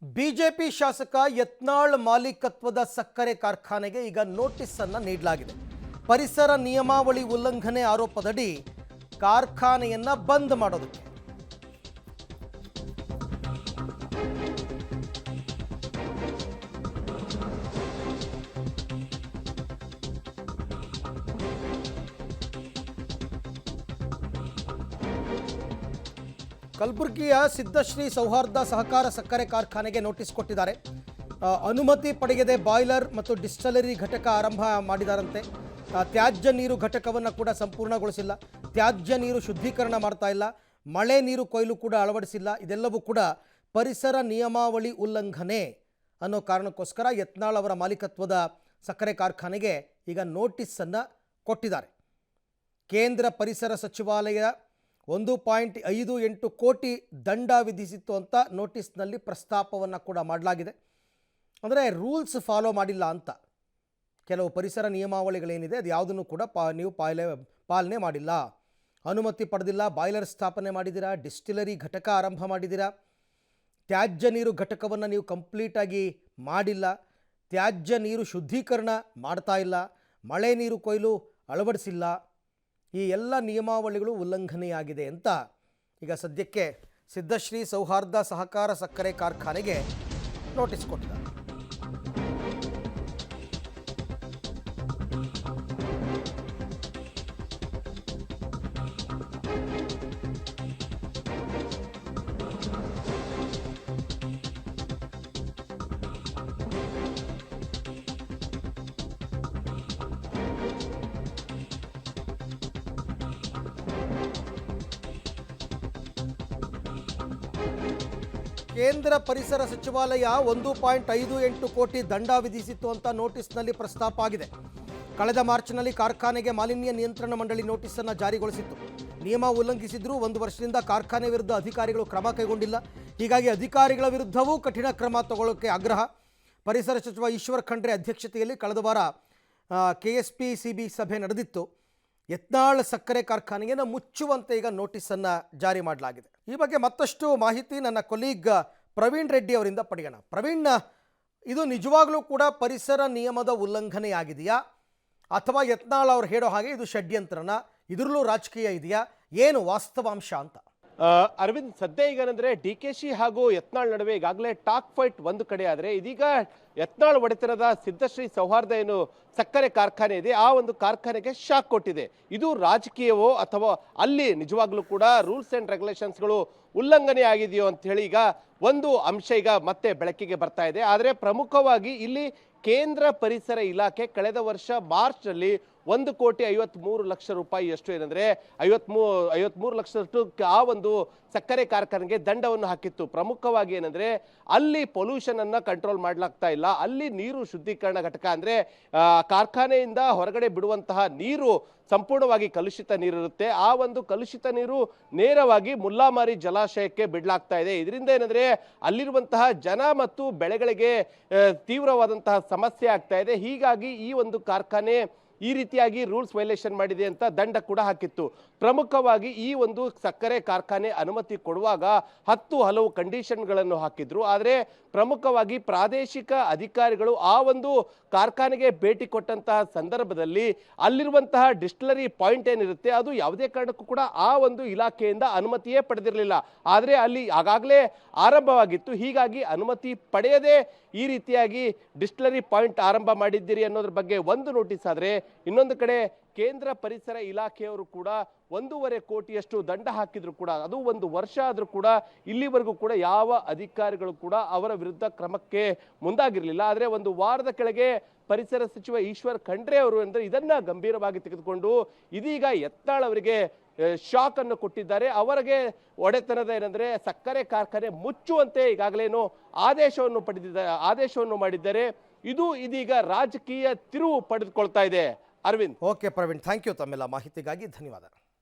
BJP ಶಾಸಕ ಯತ್ನಾಳ್ ಮಾಲೀಕತ್ವದ ಸಕ್ಕರೆ ಕಾರ್ಖಾನೆಗೆ ಈಗ ನೋಟಿಸ್ ಅನ್ನು ನೀಡಲಾಗಿದೆ. ಪರಿಸರ ನಿಯಮಾವಳಿ ಉಲ್ಲಂಘನೆ ಆರೋಪದಡಿ ಕಾರ್ಖಾನೆಯನ್ನ ಬಂದ್ ಮಾಡೋದಕ್ಕೆ ಕಲಬುರಗಿಯ ಸಿದ್ದಶ್ರೀ ಸೌಹಾರ್ದ ಸಹಕಾರ ಸಕ್ಕರೆ ಕಾರ್ಖಾನೆಗೆ ನೋಟಿಸ್ ಕೊಟ್ಟಿದ್ದಾರೆ. ಅನುಮತಿ ಪಡೆಯದೆ ಬಾಯ್ಲರ್ ಮತ್ತು ಡಿಸ್ಟಿಲರಿ ಘಟಕ ಆರಂಭ ಮಾಡಿದಾರಂತೆ. ತ್ಯಾಜ್ಯ ನೀರು ಘಟಕವನ್ನು ಕೂಡ ಸಂಪೂರ್ಣಗೊಳಿಸಿಲ್ಲ. ತ್ಯಾಜ್ಯ ನೀರು ಶುದ್ಧೀಕರಣ ಮಾಡ್ತಾ ಇಲ್ಲ. ಮಳೆ ನೀರು ಕೊಯ್ಲು ಕೂಡ ಅಳವಡಿಸಿಲ್ಲ. ಇದೆಲ್ಲವೂ ಕೂಡ ಪರಿಸರ ನಿಯಮಾವಳಿ ಉಲ್ಲಂಘನೆ ಅನ್ನೋ ಕಾರಣಕ್ಕೋಸ್ಕರ ಯತ್ನಾಳ್ ಅವರ ಮಾಲೀಕತ್ವದ ಸಕ್ಕರೆ ಕಾರ್ಖಾನೆಗೆ ಈಗ ನೋಟಿಸನ್ನು ಕೊಟ್ಟಿದ್ದಾರೆ. ಕೇಂದ್ರ ಪರಿಸರ ಸಚಿವಾಲಯ 1.58 ಕೋಟಿ ದಂಡ ವಿಧಿಸಿತ್ತು ಅಂತ ನೋಟಿಸ್ನಲ್ಲಿ ಪ್ರಸ್ತಾಪವನ್ನು ಕೂಡ ಮಾಡಲಾಗಿದೆ. ಅಂದರೆ ರೂಲ್ಸ್ ಫಾಲೋ ಮಾಡಿಲ್ಲ ಅಂತ, ಕೆಲವು ಪರಿಸರ ನಿಯಮಾವಳಿಗಳೇನಿದೆ ಅದು ಯಾವುದನ್ನು ಕೂಡ ನೀವು ಪಾಲನೆ ಮಾಡಿಲ್ಲ, ಅನುಮತಿ ಪಡೆದಿಲ್ಲ, ಬಾಯ್ಲರ್ ಸ್ಥಾಪನೆ ಮಾಡಿದ್ದೀರಾ, ಡಿಸ್ಟಿಲರಿ ಘಟಕ ಆರಂಭ ಮಾಡಿದ್ದೀರಾ, ತ್ಯಾಜ್ಯ ನೀರು ಘಟಕವನ್ನು ನೀವು ಕಂಪ್ಲೀಟಾಗಿ ಮಾಡಿಲ್ಲ, ತ್ಯಾಜ್ಯ ನೀರು ಶುದ್ಧೀಕರಣ ಮಾಡ್ತಾ ಇಲ್ಲ, ಮಳೆ ನೀರು ಕೊಯ್ಲು ಅಳವಡಿಸಿಲ್ಲ, ಈ ಎಲ್ಲ ನಿಯಮಾವಳಿಗಳು ಉಲ್ಲಂಘನೆಯಾಗಿದೆ ಅಂತ ಈಗ ಸದ್ಯಕ್ಕೆ ಸಿದ್ದಶ್ರೀ ಸೌಹಾರ್ದ ಸಹಕಾರ ಸಕ್ಕರೆ ಕಾರ್ಖಾನೆಗೆ ನೋಟಿಸ್ ಕೊಟ್ಟಿದ್ದಾರೆ. ಕೇಂದ್ರ ಪರಿಸರ ಸಚಿವಾಲಯ 1.58 ಕೋಟಿ ದಂಡ ವಿಧಿಸಿತ್ತು ಅಂತ ನೋಟಿಸ್ನಲ್ಲಿ ಪ್ರಸ್ತಾಪ ಆಗಿದೆ. ಕಳೆದ ಮಾರ್ಚ್ನಲ್ಲಿ ಕಾರ್ಖಾನೆಗೆ ಮಾಲಿನ್ಯ ನಿಯಂತ್ರಣ ಮಂಡಳಿ ನೋಟಿಸನ್ನು ಜಾರಿಗೊಳಿಸಿತ್ತು. ನಿಯಮ ಉಲ್ಲಂಘಿಸಿದ್ರೂ 1 ವರ್ಷದಿಂದ ಕಾರ್ಖಾನೆ ವಿರುದ್ಧ ಅಧಿಕಾರಿಗಳು ಕ್ರಮ ಕೈಗೊಂಡಿಲ್ಲ. ಹೀಗಾಗಿ ಅಧಿಕಾರಿಗಳ ವಿರುದ್ಧವೂ ಕಠಿಣ ಕ್ರಮ ತಗೊಳ್ಳೋಕೆ ಆಗ್ರಹ. ಪರಿಸರ ಸಚಿವ ಈಶ್ವರ್ ಖಂಡ್ರೆ ಅಧ್ಯಕ್ಷತೆಯಲ್ಲಿ ಕಳೆದ ವಾರ KSPCB ಸಭೆ ನಡೆದಿತ್ತು. ಯತ್ನಾಳ್ ಸಕ್ಕರೆ ಕಾರ್ಖಾನೆಯನ್ನು ಮುಚ್ಚುವಂತೆ ಈಗ ನೋಟಿಸನ್ನು ಜಾರಿ ಮಾಡಲಾಗಿದೆ. ಈ ಬಗ್ಗೆ ಮತ್ತಷ್ಟು ಮಾಹಿತಿ ನನ್ನ ಕೊಲೀಗ್ ಪ್ರವೀಣ್ ರೆಡ್ಡಿ ಅವರಿಂದ ಪಡೆಯೋಣ. ಪ್ರವೀಣ್, ಇದು ನಿಜವಾಗ್ಲೂ ಕೂಡ ಪರಿಸರ ನಿಯಮದ ಉಲ್ಲಂಘನೆಯಾಗಿದೆಯಾ ಅಥವಾ ಯತ್ನಾಳ್ ಅವರು ಹೇಳೋ ಹಾಗೆ ಇದು ಷಡ್ಯಂತ್ರನ, ಇದರಲ್ಲೂ ರಾಜಕೀಯ ಇದೆಯಾ, ಏನು ವಾಸ್ತವಾಂಶ ಅಂತ? ಅರವಿಂದ್, ಸದ್ಯ ಈಗ ಏನಂದ್ರೆ DKC ಹಾಗೂ ಯತ್ನಾಳ್ ನಡುವೆ ಈಗಾಗಲೇ ಟಾಕ್ ಫೈಟ್ ಒಂದು ಕಡೆ ಆದ್ರೆ, ಇದೀಗ ಯತ್ನಾಳ್ ಒಡೆತನದ ಸಿದ್ದಶ್ರೀ ಸೌಹಾರ್ದ ಏನು ಸಕ್ಕರೆ ಕಾರ್ಖಾನೆ ಇದೆ ಆ ಒಂದು ಕಾರ್ಖಾನೆಗೆ ಶಾಕ್ ಕೊಟ್ಟಿದೆ. ಇದು ರಾಜಕೀಯವೋ ಅಥವಾ ಅಲ್ಲಿ ನಿಜವಾಗ್ಲೂ ಕೂಡ ರೂಲ್ಸ್ ಅಂಡ್ ರೆಗ್ಯುಲೇಷನ್ಸ್ಗಳು ಉಲ್ಲಂಘನೆ ಆಗಿದೆಯೋ ಅಂತ ಹೇಳಿ ಈಗ ಒಂದು ಅಂಶ ಈಗ ಮತ್ತೆ ಬೆಳಕಿಗೆ ಬರ್ತಾ ಇದೆ. ಆದರೆ ಪ್ರಮುಖವಾಗಿ ಇಲ್ಲಿ ಕೇಂದ್ರ ಪರಿಸರ ಇಲಾಖೆ ಕಳೆದ ವರ್ಷ ಮಾರ್ಚ್ನಲ್ಲಿ 1,53,00,000 ರೂಪಾಯಿ ಎಷ್ಟು ಏನಂದ್ರೆ 53 ಲಕ್ಷದಷ್ಟು ಆ ಒಂದು ಸಕ್ಕರೆ ಕಾರ್ಖಾನೆಗೆ ದಂಡವನ್ನು ಹಾಕಿತ್ತು. ಪ್ರಮುಖವಾಗಿ ಏನಂದ್ರೆ ಅಲ್ಲಿ ಪೊಲ್ಯೂಷನ್ ಅನ್ನ ಕಂಟ್ರೋಲ್ ಮಾಡ್ಲಾಗ್ತಾ ಇಲ್ಲ, ಅಲ್ಲಿ ನೀರು ಶುದ್ಧೀಕರಣ ಘಟಕ ಅಂದ್ರೆ ಕಾರ್ಖಾನೆಯಿಂದ ಹೊರಗಡೆ ಬಿಡುವಂತಹ ನೀರು ಸಂಪೂರ್ಣವಾಗಿ ಕಲುಷಿತ ನೀರಿರುತ್ತೆ. ಆ ಒಂದು ಕಲುಷಿತ ನೀರು ನೇರವಾಗಿ ಮುಲ್ಲಾಮಾರಿ ಜಲಾಶಯಕ್ಕೆ ಬಿಡಲಾಗ್ತಾ ಇದೆ. ಇದರಿಂದ ಏನಂದ್ರೆ ಅಲ್ಲಿರುವಂತಹ ಜನ ಮತ್ತು ಬೆಳೆಗಳಿಗೆ ತೀವ್ರವಾದಂತಹ ಸಮಸ್ಯೆ ಆಗ್ತಾ ಇದೆ. ಹೀಗಾಗಿ ಈ ಒಂದು ಕಾರ್ಖಾನೆ ಈ ರೀತಿಯಾಗಿ ರೂಲ್ಸ್ ವೈಲೇಷನ್ ಮಾಡಿದೆ ಅಂತ ದಂಡ ಕೂಡ ಹಾಕಿತ್ತು. ಪ್ರಮುಖವಾಗಿ ಈ ಒಂದು ಸಕ್ಕರೆ ಕಾರ್ಖಾನೆ ಅನುಮತಿ ಕೊಡುವಾಗ 10 ಹಲವು ಕಂಡೀಷನ್ಗಳನ್ನು ಹಾಕಿದ್ರು. ಆದರೆ ಪ್ರಮುಖವಾಗಿ ಪ್ರಾದೇಶಿಕ ಅಧಿಕಾರಿಗಳು ಆ ಒಂದು ಕಾರ್ಖಾನೆಗೆ ಭೇಟಿ ಕೊಟ್ಟಂತಹ ಸಂದರ್ಭದಲ್ಲಿ ಅಲ್ಲಿರುವಂತಹ ಡಿಸ್ಟಿಲರಿ ಪಾಯಿಂಟ್ ಏನಿರುತ್ತೆ ಅದು ಯಾವುದೇ ಕಾರಣಕ್ಕೂ ಕೂಡ ಆ ಒಂದು ಇಲಾಖೆಯಿಂದ ಅನುಮತಿಯೇ ಪಡೆದಿರಲಿಲ್ಲ. ಆದರೆ ಅಲ್ಲಿ ಆಗಾಗಲೇ ಆರಂಭವಾಗಿತ್ತು. ಹೀಗಾಗಿ ಅನುಮತಿ ಪಡೆಯದೆ ಈ ರೀತಿಯಾಗಿ ಡಿಸ್ಟಿಲರಿ ಪಾಯಿಂಟ್ ಆರಂಭ ಮಾಡಿದ್ದೀರಿ ಅನ್ನೋದ್ರ ಬಗ್ಗೆ ಒಂದು ನೋಟಿಸ್ ಆದ್ರೆ, ಇನ್ನೊಂದು ಕಡೆ ಕೇಂದ್ರ ಪರಿಸರ ಇಲಾಖೆಯವರು ಕೂಡ 1.5 ಕೋಟಿಯಷ್ಟು ದಂಡ ಹಾಕಿದ್ರು ಕೂಡ, ಅದು 1 ವರ್ಷ ಆದ್ರೂ ಕೂಡ ಇಲ್ಲಿವರೆಗೂ ಕೂಡ ಯಾವ ಅಧಿಕಾರಿಗಳು ಕೂಡ ಅವರ ವಿರುದ್ಧ ಕ್ರಮಕ್ಕೆ ಮುಂದಾಗಿರಲಿಲ್ಲ. ಆದರೆ 1 ವಾರದ ಕೆಳಗೆ ಪರಿಸರ ಸಚಿವ ಈಶ್ವರ್ ಖಂಡ್ರೆ ಅವರು ಅಂದ್ರೆ ಇದನ್ನ ಗಂಭೀರವಾಗಿ ತೆಗೆದುಕೊಂಡು ಇದೀಗ ಯತ್ನಾಳ್ ಅವರಿಗೆ ಶಾಕ್ ಅನ್ನು ಕೊಟ್ಟಿದ್ದಾರೆ. ಅವರಿಗೆ ಒಡೆತನದ ಏನಂದ್ರೆ ಸಕ್ಕರೆ ಕಾರ್ಖಾನೆ ಮುಚ್ಚುವಂತೆ ಈಗಾಗಲೇನು ಆದೇಶವನ್ನು ಮಾಡಿದ್ದಾರೆ. ಇದು ಇದೀಗ ರಾಜಕೀಯ ತಿರುವು ಪಡೆದುಕೊಳ್ತಾ ಇದೆ. Arvind. Okay Praveen, thank you. ತಮ್ಮೆಲ್ಲ ಮಾಹಿತಿಗಾಗಿ ಧನ್ಯವಾದ.